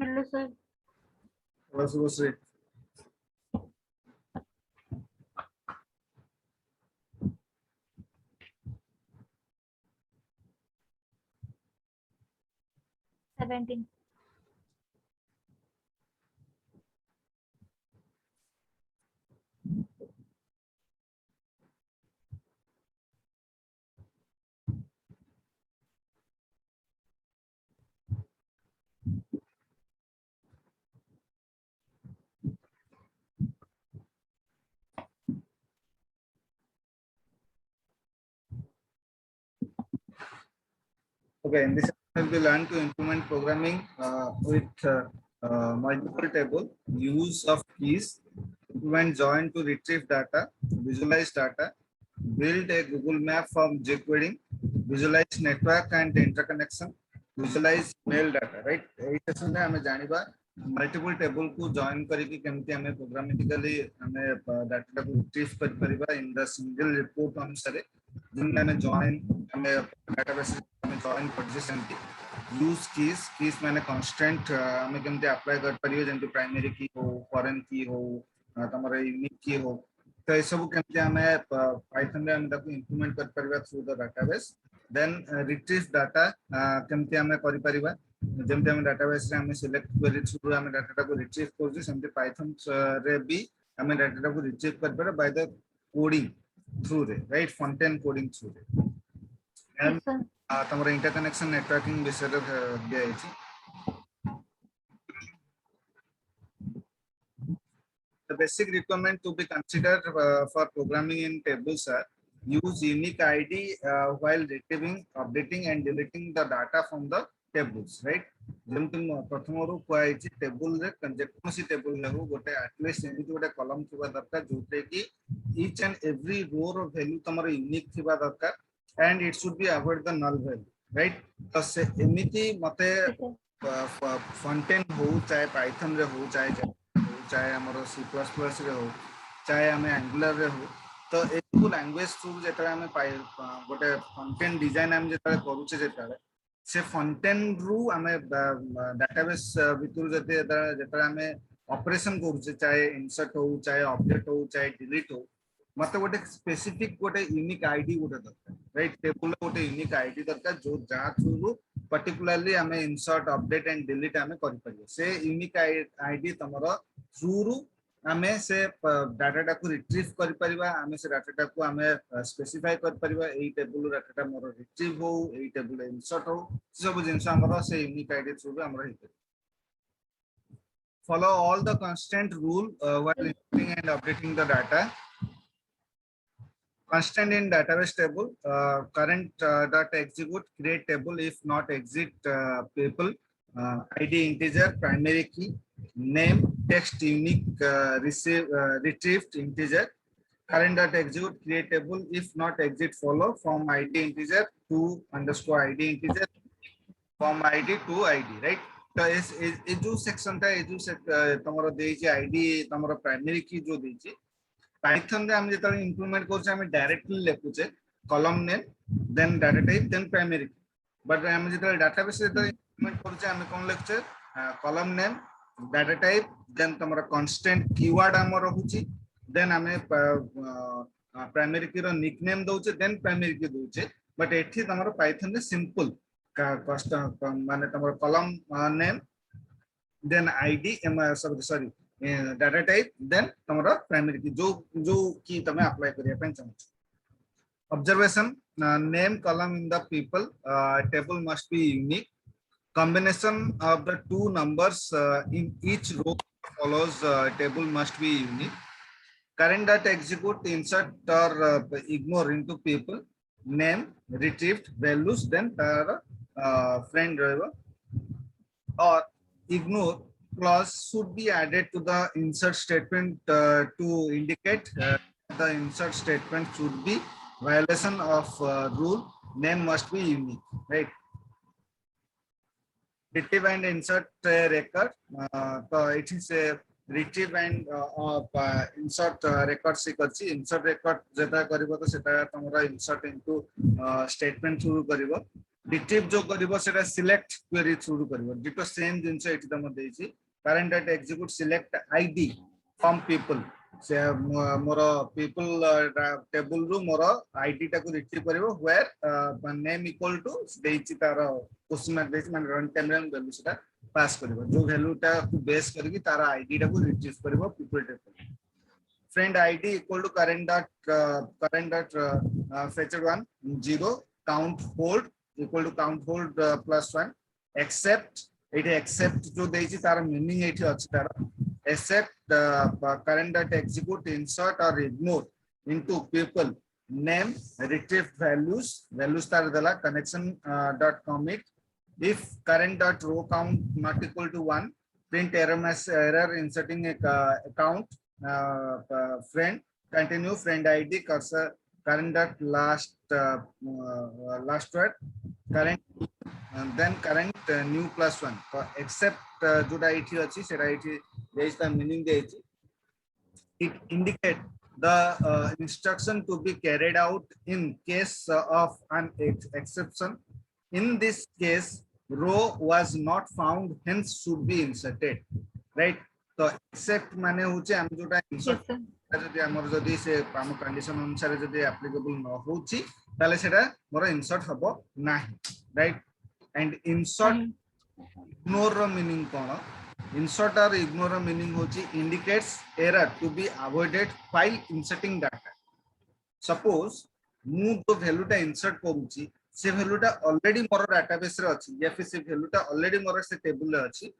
Hello, sir. Subhasri. Seventeen. Okay, in this session we learn to implement programming with multiple table, use of keys, implement join to retrieve data, visualize data, build a Google map from jQuery, visualize network and interconnection, visualize mail data. Right? इस session में हमें जानिबा multiple table को join करके केमती हमें programmatically हमें data को retrieve कर परिबा in the single report अनुसारे जिनमें हमें join हमें database हमें join position की use keys मैंने constant हमें केमती apply कर परिबा जंतु primary key हो foreign key हो तमरे unique key हो तो ये सब केमती हमें Python में हम ताकि implement कर परिबा through the database then retrieve data केमती हमें करि परिबा जमते हम database रे हमें select query through हमें data को retrieve करछि सेमते Python रे भी हमें data को retrieve कर पर by the coding through रे right front end coding through रे and Yes, sir. तमरा interconnection networking विषय रे दिया अछि The basic requirement to be considered for programming in tables are use unique ID while retrieving, updating, and deleting the data from the tables, right? जेमति प्रथमरु कोआइछि table रे जेकोसी table लेहु गोटे एटलीस्ट एमिति गोटे कॉलम थिबा दरकार जोते कि each and every row row value तमर यूनिक थिबा दरकार and it should be avoid the null value, right? तो से एमिति मते फ्रंट एंड हो चाहे पाइथन रे हो चाहे हमरो C++ रे हो चाहे हमें एंगुलर रे हो तो एकु लैंग्वेज थ्रू जेतरा हमें गोटे फ्रंट एंड डिजाइन हम जेतरा करूचे जेतरा से फ्रंट एंड रु हमें डाटाबेस भितर जेतरा हमें ऑपरेशन करूचे चाहे इंसर्ट हो चाहे अपडेट हो चाहे डिलीट हो मतलब गोटे स्पेसिफिक गोटे यूनिक आईडी गोटे दरकार राइट टेबल गोटे यूनिक आईडी दरकार जो जहाँ थ्रू पर्टिकुलरली हमें इंसर्ट अपडेट एंड डिलीट हमें करि परियो से यूनिक आईडी तमरो थ्रू रु हमें से डाटा को रिट्रीव कर परिबा हमें से डाटा को हमें स्पेसिफाई कर परिबा एई टेबल डाटा मोर रिट्रीव हो एई टेबल इंसर्ट हो सब जिंस हमरो से यूनिक आईडी थ्रू रु हमरो हे follow all the constant rule while inputting and updating the data. Constant in database table, current dot execute, create table if not exit people, ID integer, primary key, name, text unique, retrieved integer, current dot execute, create table if not exit follow from ID integer to underscore ID integer, from ID to ID, right? तो इस जो section था ये जो तमरो देइछि ID तमरो primary key जो देइछि Python रे हम जेतले implement करछे हम डायरेक्टली लेखुचे column name then data type then primary key but हम जेतले डाटाबेस रे इंप्लीमेंट करछे हम कोन लेखुचे column name data type then तमरो कांस्टेंट कीवर्ड हम रहउछि देन हमें प्राइमरी की रो निकनेम दउचे देन प्राइमरी की दउचे बट एठी तमरो पाइथन रे सिंपल माने तमरो column name then ID sorry data type then तमरो प्राइमरी की जो की तमे अप्लाई करिया पे चाहछ observation name column in the people table must be unique combination of the two numbers in each row follows table must be unique current dot execute insert or ignore into people name retrieved values then friend driver or ignore clause should be added to the insert statement to indicate the insert statement should be violation of rule name must be unique, right? Retrieve and insert record so it is a retrieve and insert record sequence insert record jeta karibo to seta tomra insert into statement through karibo retrieve जो करिवो सेटा select query through करिवो ditto same जिंस एठी तम देछि current data execute select ID from people से मोर पीपल टेबल रु मोर आईडी टाको रिट्रीव करिवो वेयर नेम इक्वल टू देछि तार क्वेश्चन मार्क देछि माने रन टाइम रे वैल्यू सेटा पास करिवो जो वैल्यू टा को बेस करके तार आईडी टाको रिट्रीव करिवो people table friend id equal to current dot fetched one 0 count hold equal to count hold plus 1 except it except जो देछि तार मीनिंग एठी अछि तार except current dot execute insert or ignore into people name retrieve values तार दला connection dot commit if current dot row count not equal to 1 print error inserting a account friend continue friend id cursor current dot last word current and then current new plus one except जोटा इठी अछि सेटा इठी देइस the meaning देइछि it indicate the instruction to be carried out in case of an exception in this case row was not found hence should be inserted right तो accept माने होचे हम जोटा इंसर्ट जदी हमर जदी से हम कंडीशन अनुसार जदी एप्लीकेबल न होची ताले सेटा मोर इंसर्ट हबो नाही right and insert ignore row meaning कोन insert or ignore meaning होची indicates error to be avoided while inserting data suppose मु जो वैल्यू टा इंसर्ट करूची से वैल्यू टा ऑलरेडी मोर डाटाबेस रे अछि या फिर से वैल्यू टा ऑलरेडी मोर से टेबल रे अछि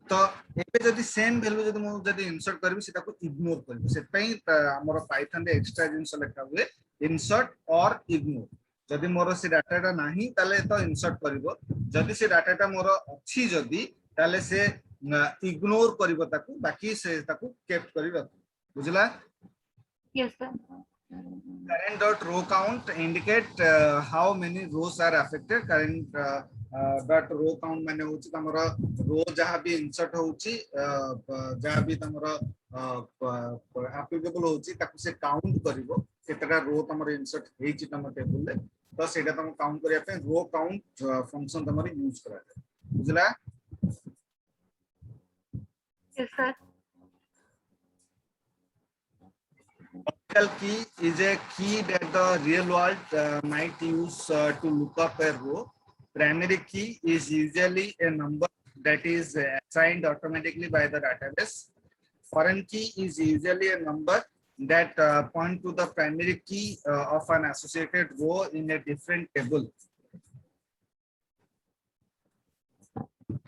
तो एबे जदी सेम वैल्यू जदी मु जदी इंसर्ट करबी सेटा को इग्नोर करबी से पई हमर पाइथन रे एक्स्ट्रा जिंस लिखा हुए इंसर्ट और इग्नोर जदी मोर से डाटा टा नाही ताले तो इंसर्ट करबो जदी से डाटा टा मोर अछि जदी ताले से इग्नोर करिवो ताकू बाकी से ताकू केप्ट करि रख बुझला Yes, sir. current dot row count indicate how many rows are affected current dot row count माने होची तमरो रो जहा भी इंसर्ट होची जहा भी तमरो एप्लीकेबल होची ताकू से काउंट करिवो केतरा रो तमरो इंसर्ट हेची तम टेबल ले तो सेटा तम काउंट करिया पे रो काउंट फंक्शन तमरो यूज करा बुझला Yes, sir. Logical key is a key that the real world might use to look up a row. Primary key is usually a number that is assigned automatically by the database. Foreign key is usually a number that point to the primary key of an associated row in a different table.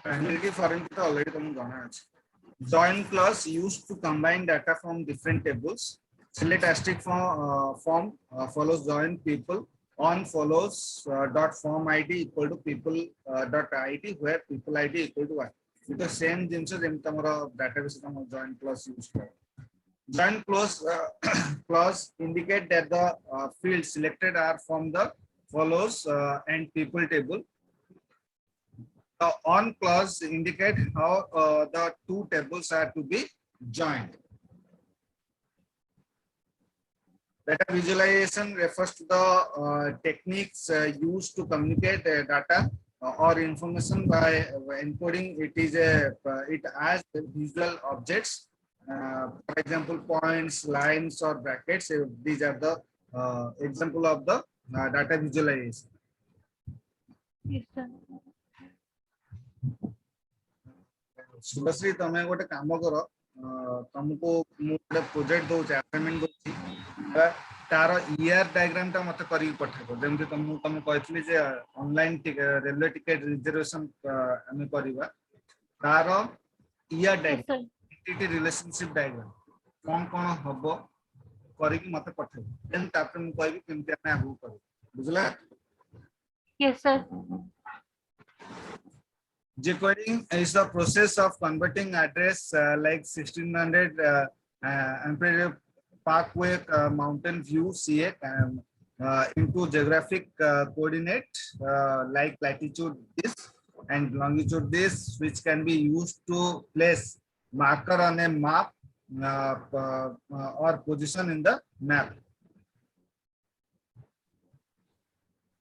Primary key, foreign key तो already तुम जाना है. Join clause used to combine data from different tables. Select asterisk form follows join people on follows dot form id equal to people dot id where people id equal to 1 because same जिनसे GeM तमरा database तम join clause use कर join clause indicate that the fields selected are from the follows and people table. The on clause indicate how the two tables are to be joined. Data visualization refers to the techniques used to communicate data or information by encoding it as visual objects. For example, points, lines, or brackets. These are the example of the data visualization. Yes, sir. सुबश्री तमे गोटे काम कर तुमको मु गोटे project दोचे assignment दोची तार ER diagram ता मते करी पठाबो जेमति तुम कहथली जे ऑनलाइन रेलवे टिकट रिजर्वेशन हमें करबा तार ER diagram entity relationship diagram कोन कोन हबो करी कि मते पठाबो देन तापर मु कहबी केमति हमें आगु करू बुझला Yes, sir. Decoding is the process of converting address like 1600 Empire Parkway Mountain View CA into geographic coordinate like latitude this and longitude this, which can be used to place marker on a map or position in the map.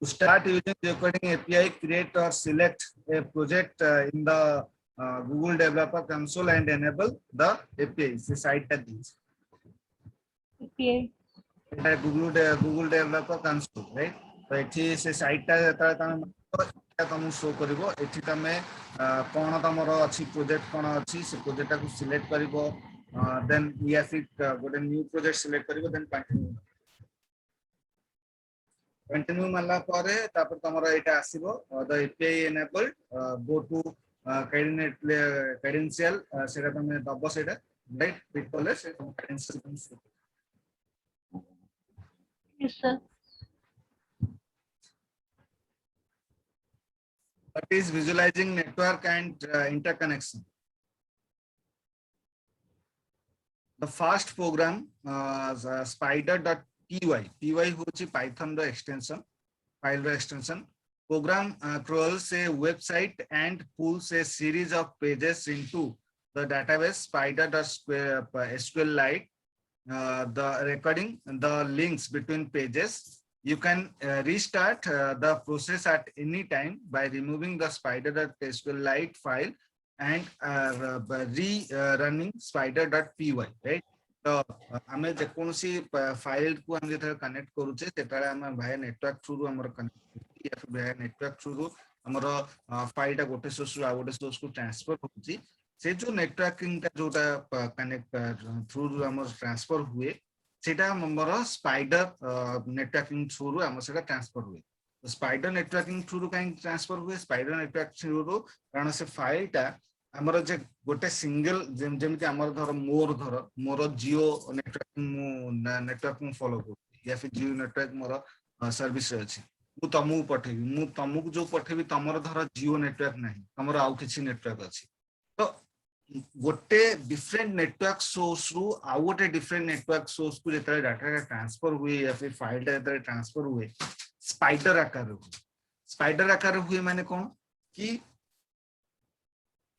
To start using Recording API, create or select a project in the Google Developer Console and enable the API. The site that is API. Google Developer Console, right? तो एठी से site टा जता तुम show करिवो एठी तमे कोन तमरो अछि project कोन अछि से प्रोजेक्ट को सिलेक्ट करिवो देन या फिर गोटे न्यू प्रोजेक्ट सिलेक्ट करिवो देन कंटिन्यू मारला पारे तापर तमरो एटा आसीबो the API enabled go to credential सेटा तमे दबो सेटा राइट क्लिक करले से credential Yes, sir. What is visualizing network and interconnection? The first program spider.py. py होची python row extension, file row extension. Program crawls a website and pulls a series of pages into the database spider.sqlite. The recording the links between pages. You can restart the process at any time by removing the spider.sqlite file and running spider.py, right? तो हमें जेकोसी file को हम जेतरे connect करूचे सेटारे हम भाया network through हमर connect या फिर भाया network through हमर फाइलटा गोटे सोर्स आ गोटे सोर्स को ट्रांसफर होची से जो नेटवर्किंग का जोटा कनेक्ट थ्रू हमर ट्रांसफर हुए सेटा हमर स्पाइडर नेटवर्किंग थ्रू हमर सेटा ट्रांसफर हुए तो स्पाइडर नेटवर्किंग थ्रू काई ट्रांसफर हुए स्पाइडर नेटवर्क थ्रू कारण से फाइलटा हमर जे गोटे सिंगल जेमति हमर धर मोर जियो नेटवर्क मु फॉलो कर या फिर जियो नेटवर्क मोर सर्विस अछि मु तमु जो पठेबी तमर धर जियो नेटवर्क नाही तमर आउ किछि नेटवर्क अछि तो गोटे डिफरेंट नेटवर्क सोर्स रु आउ गोटे डिफरेंट नेटवर्क सोर्स को जेतरे डाटा ट्रांसफर हुए या फिर फाइल जेतरे ट्रांसफर हुए स्पाइडर आकार हुए माने कोन कि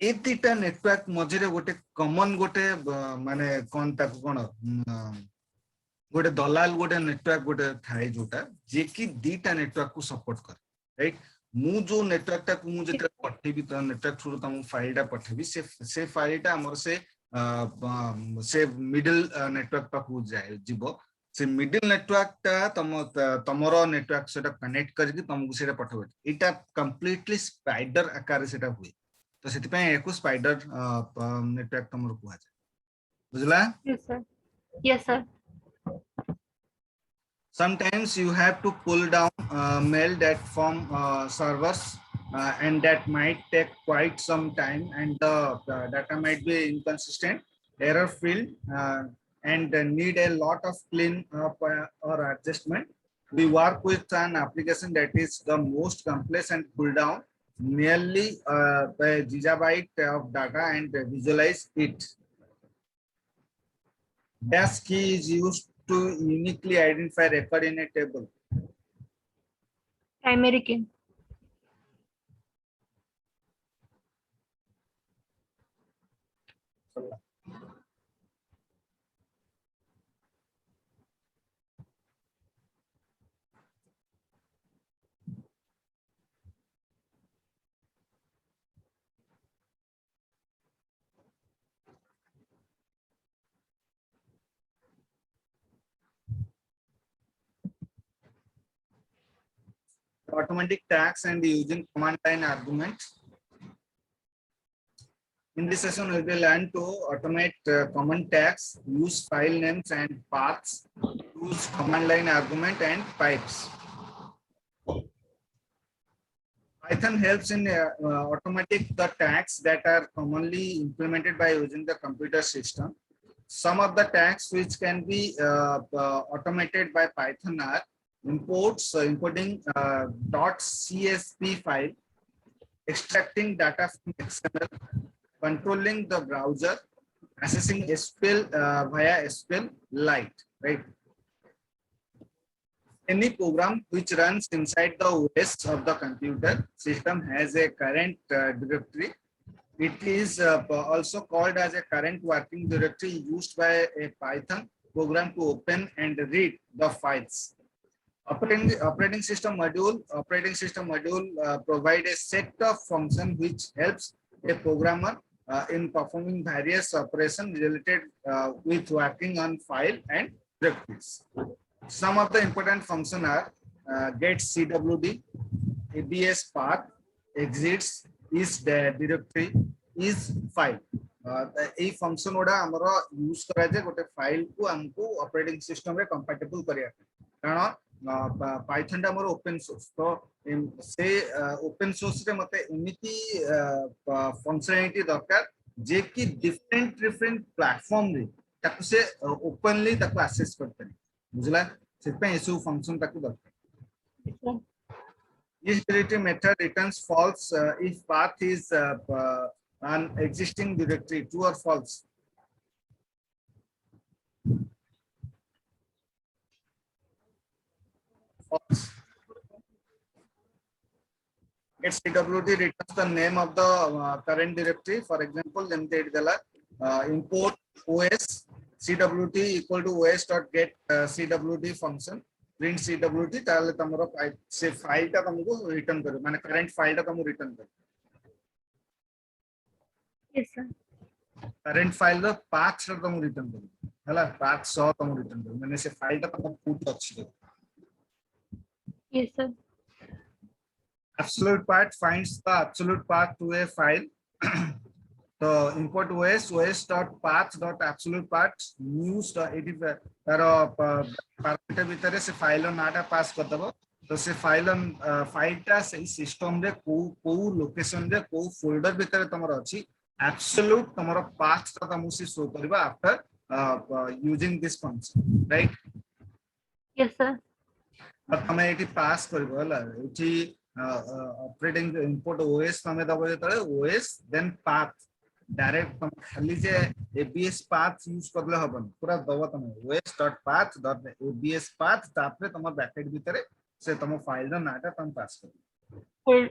एतिटा नेटवर्क मझरे गोटे कॉमन गोटे माने कोन ताको कोन गोटे दलाल गोटे नेटवर्क गोटे थाए जोटा जे कि दीटा नेटवर्क को सपोर्ट करे राइट मु जो नेटवर्क ता मु जेते पठेबी त नेटवर्क थ्रू त मु फाइल ता पठेबी से फाइल ता हमर से मिडिल नेटवर्क पाकू जाय जीवो से मिडिल नेटवर्क ता तमरो नेटवर्क सेटा कनेक्ट करके तुमको सेटा पठेबे एटा कंप्लीटली स्पाइडर आकार सेटा हुए तो सेति पे एको स्पाइडर नेटवर्क तमरो कुआ जाय बुझला Yes, sir. Yes, sir. Sometimes you have to pull down mail that from servers and that might take quite some time and the data might be inconsistent, error filled and need a lot of clean up or adjustment. We work with an application that is the most complex and pull down nearly a gigabyte of data and visualize it. Dash key is used to uniquely identify record in a table. Primary key. Automatic tags and using command line arguments. In this session, we will learn to automate command tags, use file names and paths, use command line argument and pipes. Python helps in automatic the tags that are commonly implemented by using the computer system. Some of the tags which can be automated by Python are importing .csv file, extracting data from XML, controlling the browser, accessing SQL via SQLite, right? Any program which runs inside the OS of the computer system has a current directory. It is also called as a current working directory used by a Python program to open and read the files. Operating system module provide a set of function which helps a programmer in performing various operations related with working on file and directories. Some of the important functions are get CWD, ABS path, exits, is directory, is file. এই function गुड़ा हमर use करा जे गोटे file को हमको operating system रे compatible करिया कारण पाइथन हमर ओपन सोर्स तो से ओपन सोर्स रे मते एमिति फंक्शनलिटी दरकार जे कि डिफरेंट प्लेटफॉर्म रे ताकू से ओपनली ताकू एक्सेस करते बुझला से पे एसु फंक्शन ताकू दरकार Yes, sir. Each directory method returns false if path is an existing directory, true or false. False. Its CWD returns the name of the current directory. For example, import OS CWD equal to OS dot get CWD function. Print CWD ताले तमरो से file टा तमको return करो माने current file टा तमको return करो Yes, sir. Current file रो path टा तमको return करो हला पाथ 100 तमको रिटर्न करो माने से फाइल टा तमको पुट अछि Yes, sir. absolute path finds the absolute path to a file. So import os dot path dot absolute path news dot तार parameter भीतर से फाइल नाटा पास कर दबो तो से फाइलटा से सिस्टम रे को लोकेशन रे को फोल्डर भीतर तमर अछि एब्सोल्यूट तमर पाथ ता तमु से शो करबा after using this function right Yes, sir. अब तमे एटी पास करबो हला एटी ऑपरेटिंग इंपोर्ट ओएस तमे दबो जेतले ओएस देन पाथ डायरेक्ट तुम खाली जे एबीएस पाथ यूज करले हबन पूरा दबो तमे os dot path dot abs path तापरे तमर ब्रैकेट भीतर से तम फाइल रो नाटा तम पास कर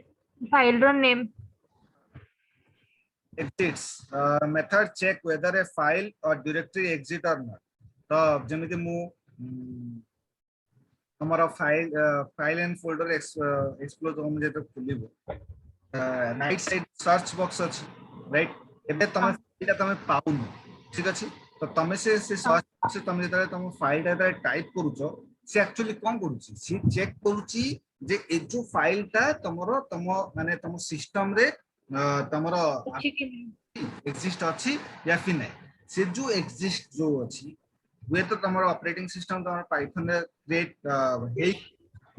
File run name. exits method check whether a file or directory exit or not तो जेमिति मु हमारा फाइल एंड फोल्डर एक्सप्लोर तो हम जेतो खुलिबो राइट साइड सर्च बॉक्स अछि राइट एबे तमे फाइल तमे पाउन ठीक अछि तो तमे से सर्च से तमे जेतले तम फाइल टा टाइप करूछो से एक्चुअली कोन करूछि से चेक करूछि जे ए जो फाइल टा तमरो तम माने तम सिस्टम रे तमरो एक्जिस्ट अछि या फिर नै से जो एक्जिस्ट जो अछि वे तो तमरो ऑपरेटिंग सिस्टम तमरो पाइथन रे क्रिएट हे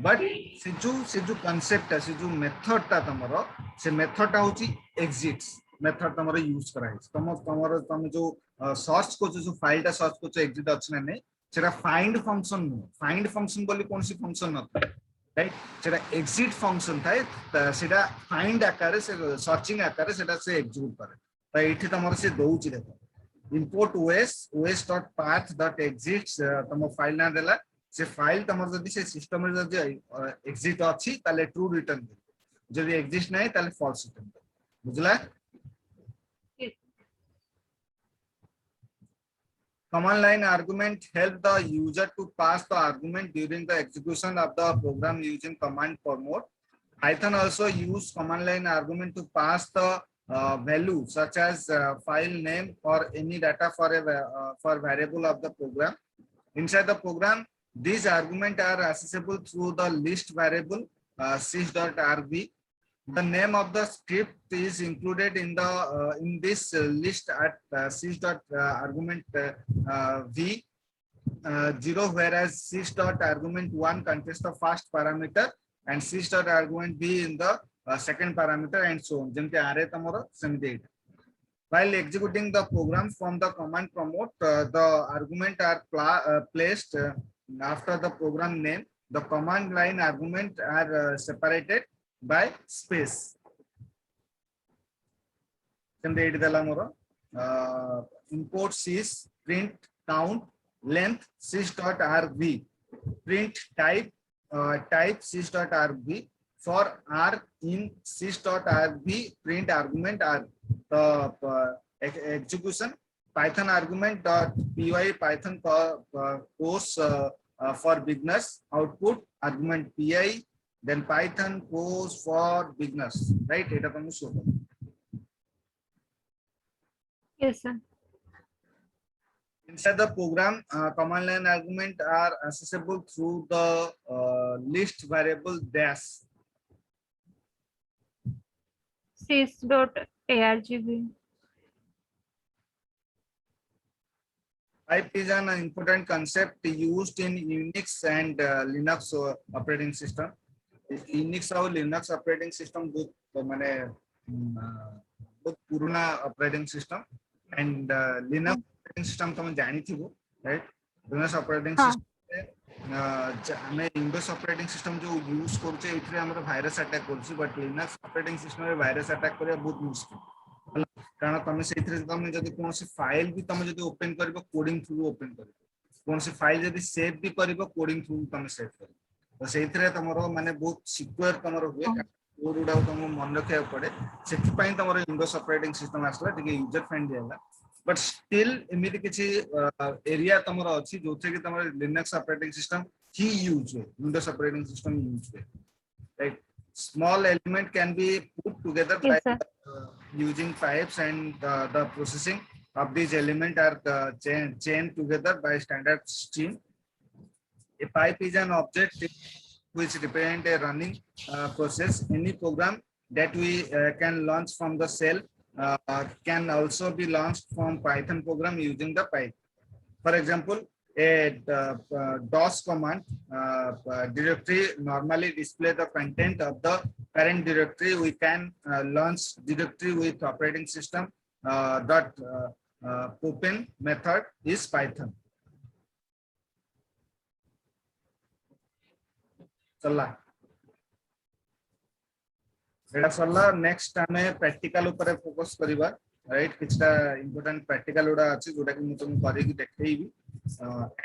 बट से जो कांसेप्ट है से जो मेथड टा तमरो से मेथड टा होची एग्जिट्स मेथड तमरो यूज कराइ तमरो तम जो सर्च को जो फाइल टा सर्च को एग्जिट अछि नै सेटा फाइंड फंक्शन बोली कोन सी फंक्शन न राइट सेटा एग्जिट फंक्शन थाए सेटा फाइंड आकार से सर्चिंग आकार सेटा से एग्जीक्यूट करे त एठी तमरो से दोउची देखो import os dot path dot exits तम फाइल ना देला से फाइल तमर जदी से सिस्टम रे जदी एग्जिट अछि ताले ट्रू रिटर्न दे जदी एग्जिस्ट नै ताले फॉल्स रिटर्न दे बुझला command line argument help the user to pass the argument during the execution of the program using command for mode. Python also use command line argument to pass the value such as file name or any data for for variable of the program. Inside the program, these arguments are accessible through the list variable sys.rb. The name of the script is included in the in this list at sys.argument v 0, whereas sys.argument 1 contains the first parameter and sys.argument b in the second parameter and so on. Jemte array tamoro semite. While executing the program from the command promote, the argument are placed after the program name. The command line argument are separated by space. Import sys print count length sys.rb print type sys.rb for r in sys.rb print argument r the execution python argument dot py python course for beginners, output argument pi, then Python course for beginners, right? এটা তুমি show করো। Yes, sir. Inside the program, command line argument are accessible through the list variable dash. sys.argv. Pipe is an important concept used in Unix and Linux operating system. Unix और Linux operating system बहुत माने बहुत पुराना operating system and Linux operating system तुम जानी थी वो, right? Linux operating हाँ. system हमें Windows operating system जो use करते हैं इतने हमारे virus attack करते हैं, but Linux operating system में virus attack करें बहुत मुश्किल। कारण तुम से इतने तुम जब कौन सी फाइल भी तुम जब ओपन करिबो कोडिंग थ्रू ओपन करिबो, कौन सी फाइल जब सेव भी करिबो कोडिंग थ्रू तुम सेव करिबो, तो सेइथरे तमरो माने बहुत सिक्योर तमरो हुए कोड उडा तुम मन रखिया पड़े, सेति पई तमरो विंडोज ऑपरेटिंग सिस्टम आसला टिके यूजर फ्रेंडली होला, बट स्टिल एमिति किछि एरिया तमरो अछि जोथे कि तमरो लिनक्स ऑपरेटिंग सिस्टम ही यूज हुए, विंडोज ऑपरेटिंग सिस्टम यूज हुए, right? Small element can be put together by using pipes, and the processing of these elements are chained together by standard stream. A pipe is an object which represents a running process. Any program that we can launch from the shell can also be launched from Python program using the pipe. For example, a DOS command directory normally display the content of the parent directory. We can launch directory with operating system open method is Python. चला एटा सरला next हमें practical ऊपर focus करिबा, right? किछटा important practical उडा अछि जोटा कि मु तुम करि कि देखैबी,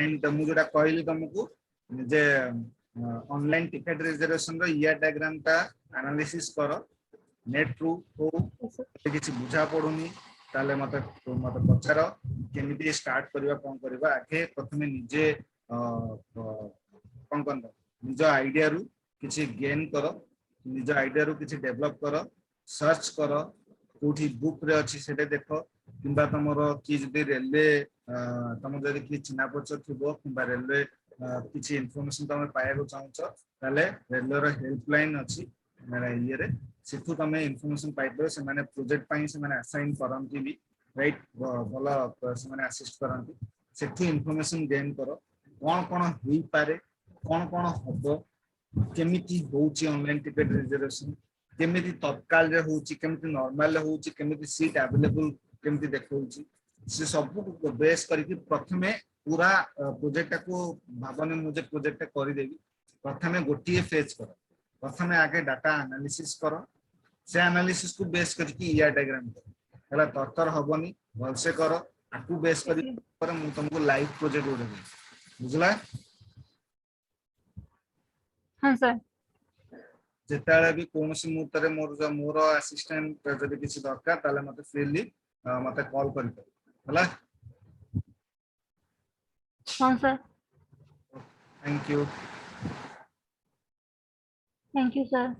एंड मु जोटा कहली तुमको जे ऑनलाइन टिकट रिजर्वेशन रो ईआर डायग्राम ता एनालिसिस करो नेट थ्रू हो, किछि बुझा पडुनी ताले मते पचार केमिति स्टार्ट करबा कोन करबा, आगे प्रथमे निजे कोन कोन निज आइडिया रु किछि गेन करो, निज आइडिया रु किछि डेवलप करो, सर्च करो कोठी बुक रे अछि सेटे देखो, किंबा तमरो कि जदि रेलवे तमरो जदि कि चिना परिचय थिबो किंबा रेलवे किछि इन्फॉर्मेशन तमे पाएको चाहछ ताले रेलवे रो हेल्पलाइन अछि माने ये रे सेठु तमे इन्फॉर्मेशन पाइबो, से माने प्रोजेक्ट पई से माने असाइन करंती भी, राइट? भला से माने असिस्ट करंती, सेठु इन्फॉर्मेशन गेन करो कोन कोन होई पारे, कोन कोन हबो, केमिति होउची ऑनलाइन टिकट रिजर्वेशन, केमिति तत्काल रे होउची, केमिति नॉर्मल रे होउची, केमिति सीट अवेलेबल केमिति देखौची, से सब को बेस करके प्रथमे पूरा प्रोजेक्ट को भावने मुझे प्रोजेक्ट कर देबी, प्रथमे गोटिए फेज करो, प्रथमे आगे डाटा एनालिसिस करो, से एनालिसिस को बेस करके ईआर डायग्राम करो, हला तत्तर हबनी भल से करो, आकु बेस करी पर मु तुमको लाइव प्रोजेक्ट उडे बुझला? हाँ सर। जेताले भी कोनसी मुहूर्त मोर असिस्टेंट जदि किछि दरकार ताले मते फ्रीली मते कॉल करि हला। हाँ सर। Thank you sir.